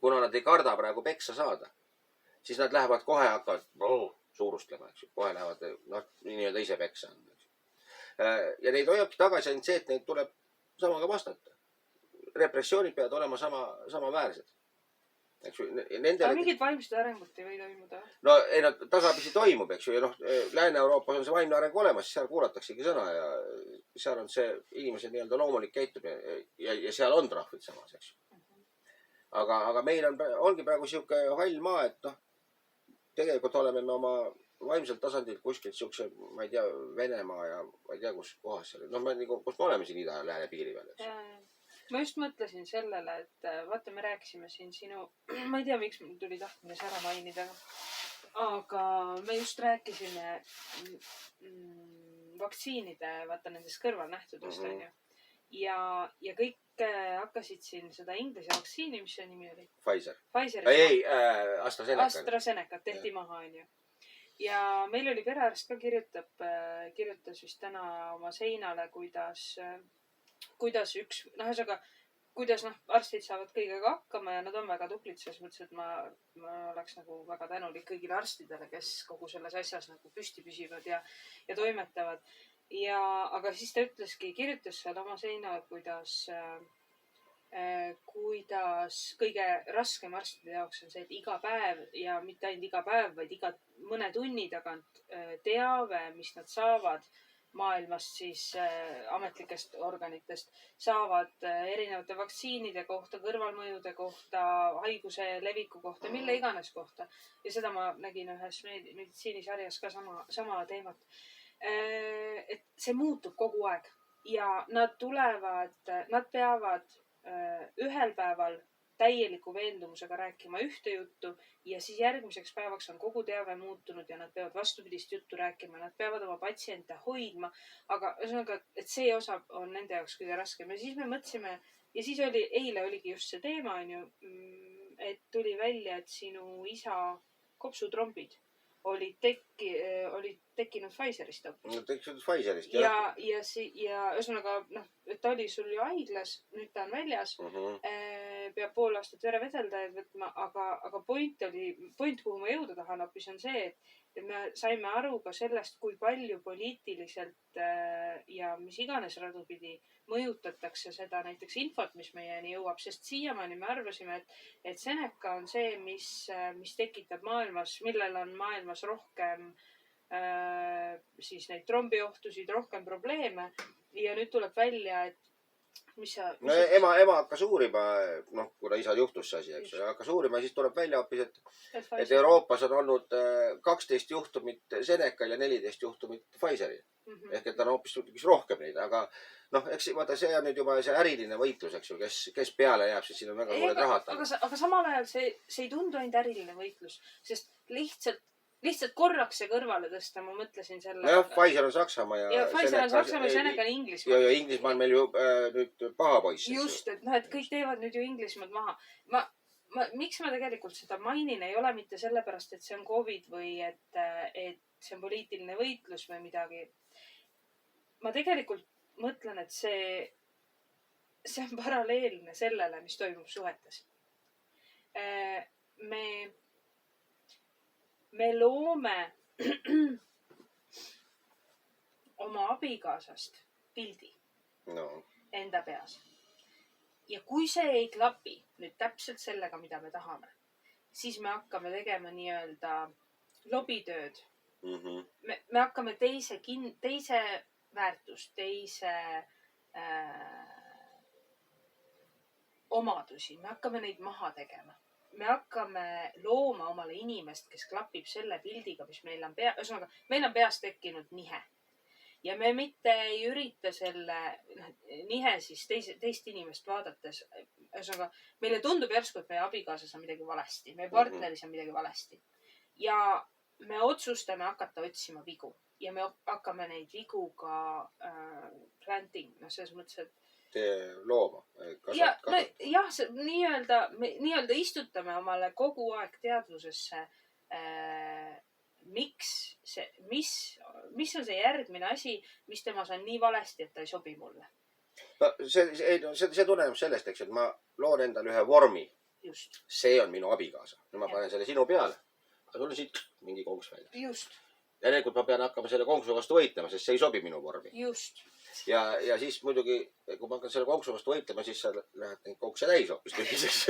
kuna nad ei karda praegu peksa saada, siis nad lähevad kohe hakkavad suurustlema, eks ju, kohe lähevad, nii-öelda ise peksa. Ja neid hoiabki tagasi ainult see, et neid tuleb samaga vastata. Repressioonid peavad olema samaväärsed. Aga mingid vaimsed arengut ei või toimuda? No ei, tasapisi toimub, eks ju, ja Lääne-Euroopas on see vaimne areng olemas, seal kuulataksegi sõna ja seal on see inimese nii-öelda loomulik käitumine ja seal on trahvid samas, eks ju. Aga meil ongi praegu siuke hall maa, et tegelikult oleme me oma vaimselt tasandilt kuskilt siukse, ma ei tea, Venemaa ja ma ei tea, kus kohas seal. Kus me oleme siin Ida-Lääne piiri peal, eks. Ma just mõtlesin sellele, et vaata, me rääkisime siin sinu, ma ei tea, miks mul tuli tahtmine see ära mainida, aga me just rääkisime vaktsiinide, vaata nendest kõrvalnähtudest, on ju. Ja kõik hakkasid siin seda inglise vaktsiini, mis see nimi oli? Pfizer. Ei, AstraZeneca tehti maha, on ju. Ja meil oli perearst ka kirjutas vist täna oma seinale, kuidas arstid saavad kõigega hakkama ja nad on väga tublid, selles mõttes, et ma oleks nagu väga tänulik kõigile arstidele, kes kogu selles asjas nagu püsti püsivad ja toimetavad. Aga siis ta kirjutas seal oma seinale, kuidas kõige raskem arstide jaoks on see, et iga päev ja mitte ainult iga päev, vaid iga mõne tunni tagant teave, mis nad saavad maailmast siis ametlikest organitest, saavad erinevate vaktsiinide kohta, kõrvalmõjude kohta, haiguse leviku kohta, mille iganes kohta. Ja seda ma nägin ühes meditsiinisarjas ka sama teemat. Et see muutub kogu aeg ja nad peavad ühel päeval täieliku veendumusega rääkima ühte juttu ja siis järgmiseks päevaks on kogu teave muutunud ja nad peavad vastupidist juttu rääkima. Nad peavad oma patsiente hoidma, aga et see osa on nende jaoks kõige raskem. Ja siis me mõtlesime, ja siis eile oligi just see teema, on ju, et tuli välja, et sinu isa kopsutrombid olid tekkinud Pfizerist hoopis. Tekkinud Pfizerist, jah. Ja ühesõnaga, ta oli sul ju haiglas, nüüd ta on väljas, peab pool aastat vere vedeldajaid võtma, aga point, kuhu ma jõuda tahan hoopis, on see, et me saime aru ka sellest, kui palju poliitiliselt ja mis iganes radupidi mõjutatakse seda näiteks infot, mis meieni jõuab, sest siiamaani me arvasime, et Seneca on see, mis tekitab maailmas, millel on maailmas rohkem siis neid trombiohtusid, rohkem probleeme ja nüüd tuleb välja, et ema hakkas uurima, kuna isal juhtus see asi, eks ju, hakkas uurima, siis tuleb välja hoopis, et Euroopas on olnud 12 juhtumit Seneca'l ja 14 juhtumit Pfizeril. Ehk et on hoopis rohkem neid, aga eks vaata, see on nüüd juba see äriline võitlus, eks ju, kes peale jääb, siis siin on väga suured rahad. Aga samal ajal see ei tundu ainult äriline võitlus, sest lihtsalt korraks see kõrvale tõsta, ma mõtlesin selle. Nojah, Pfizer on Saksamaa ja Seneca on Inglismaa. Ja Inglismaa on meil ju nüüd paha poiss. Just, et kõik teevad nüüd ju Inglismaad maha. Miks ma tegelikult seda mainin, ei ole mitte sellepärast, et see on COVID või et see on poliitiline võitlus või midagi. Ma tegelikult mõtlen, et see on paralleelne sellele, mis toimub suhetes. Me loome oma abikaasast pildi no enda peas. Ja kui see ei klapi nüüd täpselt sellega, mida me tahame, siis me hakkame tegema nii-öelda lobitööd. Me hakkame teise väärtust, teise omadusi, me hakkame neid maha tegema. Me hakkame looma omale inimest, kes klapib selle pildiga, mis meil on ühesõnaga, meil on peas tekkinud nihe. Ja me mitte ei ürita selle nihe siis teist inimest vaadates. Ühesõnaga, meile tundub järsku, et meie abikaasas on midagi valesti. Meie partneris on midagi valesti. Ja me otsustame hakata otsima vigu. Ja me hakkame neid vigu ka planting. No selles mõttes, et looma. Jah, nii-öelda istutame omale kogu aeg teadvusesse mis on see järgmine asi, mis temas on nii valesti, et ta ei sobi mulle. No, see tuleneb sellest, eks, et ma loon endale ühe vormi. Just. See on minu abikaasa. No ma panen selle sinu peale. Aga sul on siit mingi konks välja. Just. Järelikult ma pean hakkama selle konksu vastu võitlema, sest see ei sobi minu vormi. Just. Ja siis muidugi, kui ma hakkan selle konksu vastu võitlema, siis sa lähed neid konkse täis hoopis tühiseks.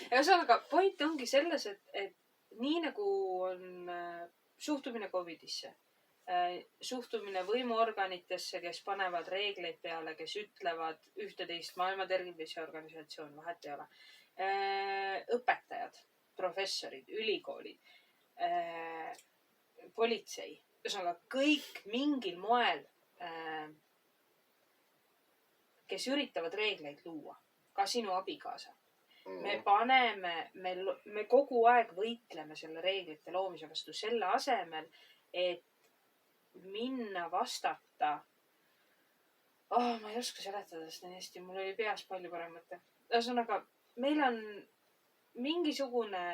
Ühesõnaga, point ongi selles, et nii nagu on suhtumine Covidisse, suhtumine võimuorganitesse, kes panevad reegleid peale, kes ütlevad ühte-teist, Maailma Terviseorganisatsioon, vahet ei ole. Õpetajad, professorid, ülikoolid, politsei. Ühesõnaga, kõik mingil moel, kes üritavad reegleid luua. Ka sinu abikaasa. Me kogu aeg võitleme selle reeglite loomise vastu selle asemel, et minna vastata. Ma ei oska seletada seda nii hästi, mul oli peas palju parem mõte. Ühesõnaga, meil on mingisugune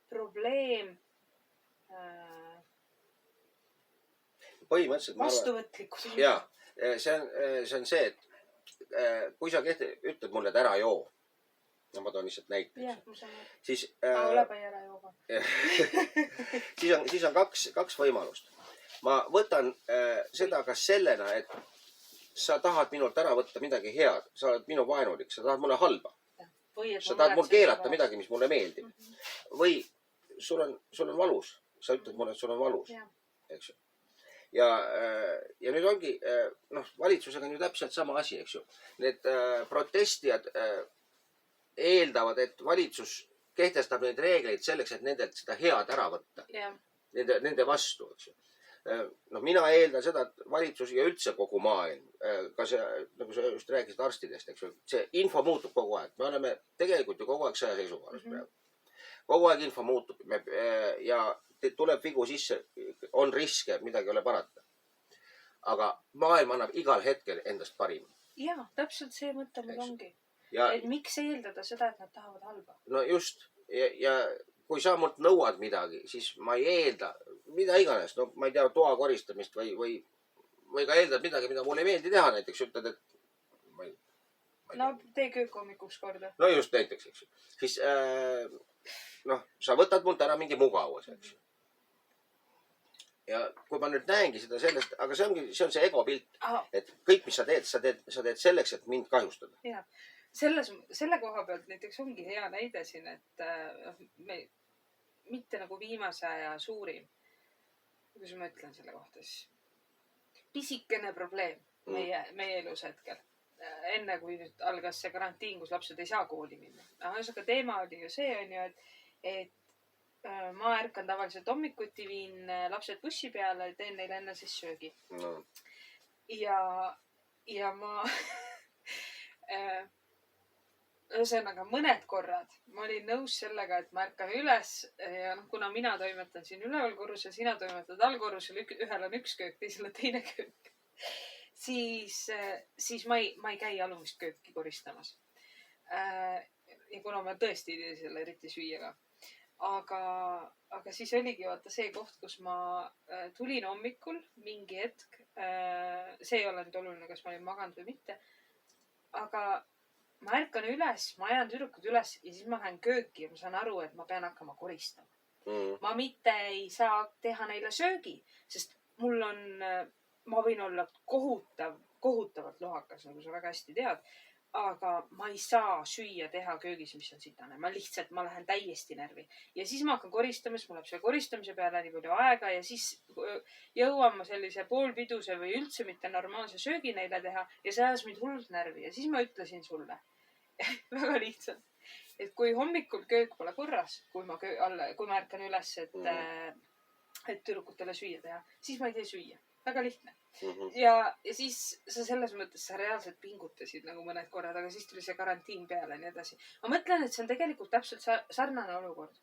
probleem põhimõtteliselt vastuvõtlikud. Jaa, see on see, et kui sa ütled mulle, et ära joo, no ma toon lihtsalt näiteks. Siis siis on kaks võimalust. Ma võtan seda kas sellena, et sa tahad minult ära võtta midagi head. Sa oled minu vaenulik, sa tahad mulle halba. Sa tahad mul keelata midagi, mis mulle meeldib. Või sul on valus. Sa ütled mulle, et sul on valus. Eks ju. Ja nüüd ongi, valitsusega on ju täpselt sama asi, eks ju. Need protestijad eeldavad, et valitsus kehtestab neid reegleid selleks, et nendelt seda head ära võtta. Nende vastu, eks ju. Mina eeldan seda, et valitsus ja üldse kogu maailm, ka see, nagu sa just rääkisid arstidest, eks ju, see info muutub kogu aeg. Me oleme tegelikult ju kogu aeg sõjaseisukorras praegu. Kogu aeg info muutub ja tuleb vigu sisse, on riske, midagi ei ole parata. Aga maailm annab igal hetkel endast parima. Jaa, täpselt see mõte mul ongi. Miks eeldada seda, et nad tahavad halba? No just. Ja kui sa mult nõuad midagi, siis ma ei eelda, mida iganes, ma ei tea, toa koristamist või ka eeldad midagi, mida mulle ei meeldi teha. Näiteks ütled, et tee köök hommikuks korda. No just näiteks, eks ju. Siis sa võtad mult ära mingi mugavus, eks ju. Ja kui ma nüüd näengi seda sellest, aga see on see ego pilt, et kõik, mis sa teed selleks, et mind kahjustada. Jah. Selle koha pealt näiteks ongi hea näide siin, et mitte nagu viimase aja suurim, kuidas ma ütlen selle kohta siis, pisikene probleem meie elus hetkel. Enne kui nüüd algas see karantiin, kus lapsed ei saa kooli minna. Aga teema oli ju see, et ma ärkan tavaliselt hommikuti, viin lapsed bussi peale ja teen neile enne siis söögi. Ja ma ühesõnaga mõned korrad ma olin nõus sellega, et ma ärkan üles ja kuna mina toimetan siin üleval korrusel, sina toimetad allkorrusel, ühel on üks köök, teisel on teine köök, siis ma ei käi alumist kööki koristamas. Ja kuna ma tõesti ei tee selle eriti süüa ka. Aga siis oligi vaata see koht, kus ma tulin hommikul mingi hetk. See ei ole nüüd oluline, kas ma olin maganud või mitte. Aga ma ärkan üles, ma ajan tüdrukud üles ja siis ma lähen kööki ja ma saan aru, et ma pean hakkama koristama. ma mitte ei saa teha neile söögi, sest mul on, ma võin olla kohutavalt lohakas, nagu sa väga hästi tead, aga ma ei saa süüa teha köögis, mis on sitane. Ma lähen täiesti närvi. Ja siis ma hakkan koristama, siis mul läheb selle koristamise peale nii palju aega ja siis jõuan ma sellise poolpiduse või üldse mitte normaalse söögi neile teha ja see ajas mind hullult närvi. Ja siis ma ütlesin sulle väga lihtsalt, et kui hommikul köök pole korras, kui ma ärkan üles, et tüdrukutele süüa teha, siis ma ei tee süüa. Väga lihtne. Ja siis sa selles mõttes, sa reaalselt pingutasid nagu mõned korrad, aga siis tuli see karantiin peale ja nii edasi. Ma mõtlen, et see on tegelikult täpselt sarnane olukord.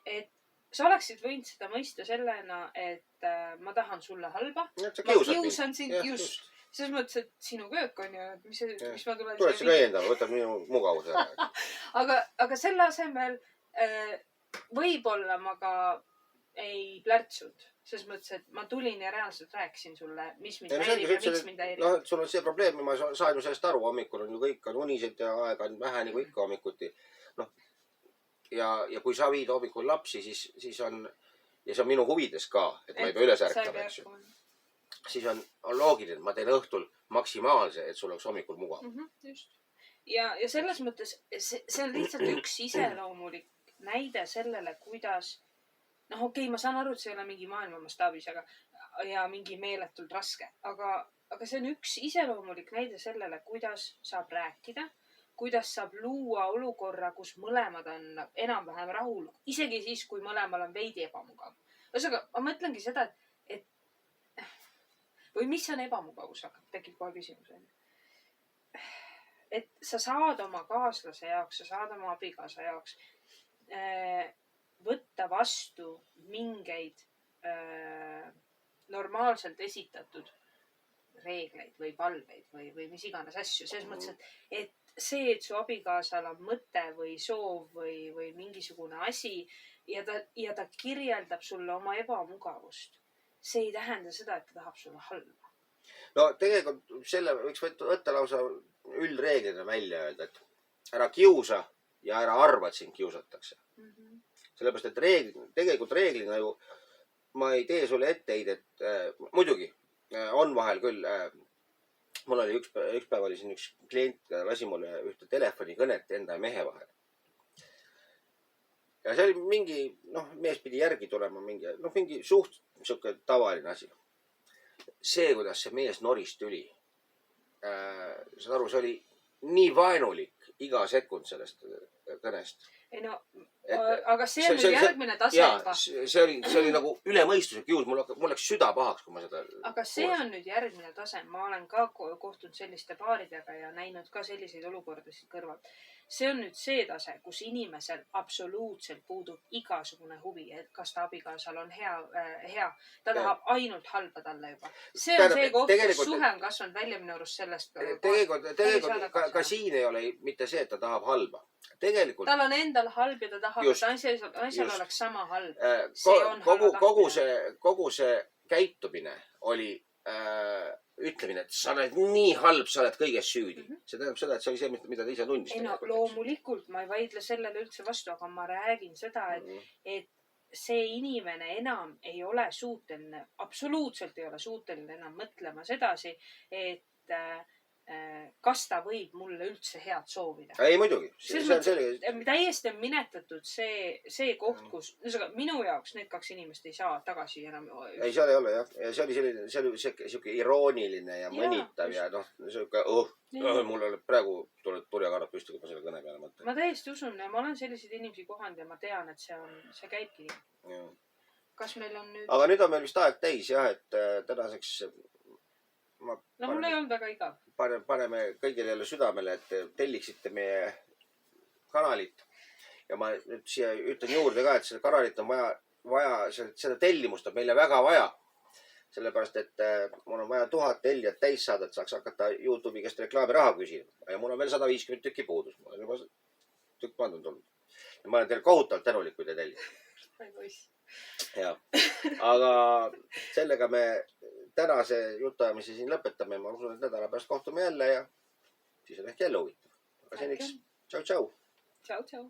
Et sa oleksid võinud seda mõista sellena, et ma tahan sulle halba. Ma kiusan sind just. Selles mõttes, et sinu köök on ju, mis ma tulen... Tuled siia endale, võtad minu mugavuse ära. Aga selle asemel võib-olla ma ka ei plärtsunud. Selles mõttes, et ma tulin ja reaalselt rääkisin sulle, mis mind häirib ja miks mind häirib. No, sul on see probleem, ma saan ju sellest aru, hommikul on ju kõik on unised ja aega on vähe nagu ikka hommikuti. Ja kui sa viid hommikul lapsi, siis on, ja see on minu huvides ka, et ma ei pea üles ärkama. Siis on loogiline, ma teen õhtul maksimaalse, et sul oleks hommikul mugav. Just. Ja selles mõttes, see on lihtsalt üks iseloomulik näide sellele, kuidas okei, ma saan aru, et see ei ole mingi maailma mastaabis ja mingi meeletult raske, aga see on üks iseloomulik näide sellele, kuidas saab rääkida, kuidas saab luua olukorra, kus mõlemad on enam-vähem rahul, isegi siis, kui mõlemal on veidi ebamugav. Ühesõnaga, ma mõtlengi seda, või mis on ebamugavus, tekib kohe küsimus. Et sa saad oma kaaslase jaoks, sa saad oma abikaasa jaoks võtta vastu mingeid normaalselt esitatud reegleid või palveid või mis iganes asju. Selles mõttes, et see, et su abikaasal on mõte või soov või mingisugune asi ja ta kirjeldab sulle oma ebamugavust, see ei tähenda seda, et ta tahab sulle halba. No tegelikult selle võiks võtta lausa üldreeglina välja öelda, et ära kiusa ja ära arva, et sind kiusatakse. Sellepärast, et tegelikult reeglina ju ma ei tee sulle etteheidet. Muidugi on vahel küll. Mul oli üks päev oli siin üks klient, lasi mulle ühte telefonikõnet enda ja mehe vahel. Ja see oli mingi, mees pidi järgi tulema, mingi suht siuke tavaline asi. See, kuidas see mees norist tuli, saad aru, see oli nii vaenulik iga sekund sellest kõnest. Ei no, aga see on nüüd järgmine tase juba. See oli nagu üle mõistuse kius. Mul läks süda pahaks, kui ma seda... Aga see on nüüd järgmine tase. Ma olen ka kohtunud selliste paaridega ja näinud ka selliseid olukordasid kõrvalt. See on nüüd see tase, kus inimesel absoluutselt puudub igasugune huvi, et kas ta abikaasal on hea. Ta tahab ainult halba talle juba. See on see koht, kus suhe on kasvanud välja minu arust sellest. Tegelikult ka siin ei ole mitte see, et ta tahab halba. Tegelikult... Tal on endal halb ja ta tahab, et naisel oleks sama halb. Kogu see käitumine oli ütlemine, et sa oled nii halb, sa oled kõiges süüdi. See tähendab seda, et see oli see, mida ta ise tundis. Ei no, loomulikult ma ei vaidle sellele üldse vastu, aga ma räägin seda, et see inimene enam ei ole suuteline, absoluutselt ei ole suuteline enam mõtlema sedasi, et kas ta võib mulle üldse head soovida. Ei, muidugi. Täiesti on minetatud see koht, kus minu jaoks need kaks inimest ei saa tagasi enam. Ei, seal ei ole, jah. Ja see oli siuke irooniline ja mõnitav ja siuke, mul oli praegu turjakarad püsti, kui ma selle kõne peale mõtlen. Ma täiesti usun ja ma olen selliseid inimesi kohanud ja ma tean, et see käibki nii. Kas meil on nüüd... Aga nüüd on meil vist aeg täis, jah, et tänaseks... No mul ei olnud väga igav. Paneme kõigile jälle südamele, et telliksite meie kanalit. Ja ma nüüd siia ütlen juurde ka, et seda kanalit on vaja, seda tellimust on meile väga vaja. Sellepärast, et mul on vaja 1000 tellijat täis saada, et saaks hakata YouTube'i käest reklaamiraha küsima. Ja mul on veel 150 tükki puudus. Mul on juba tükk pandud olnud. Ja ma olen teile kohutavalt tänulik, kui te tellite. Ai poiss. Ja. Aga sellega me tänase jutuajamise siin lõpetame. Ma usun, et nädala pärast kohtume jälle ja siis on ehk jälle huvitav. Aga seniks, tšau, tšau. Tšau, tšau.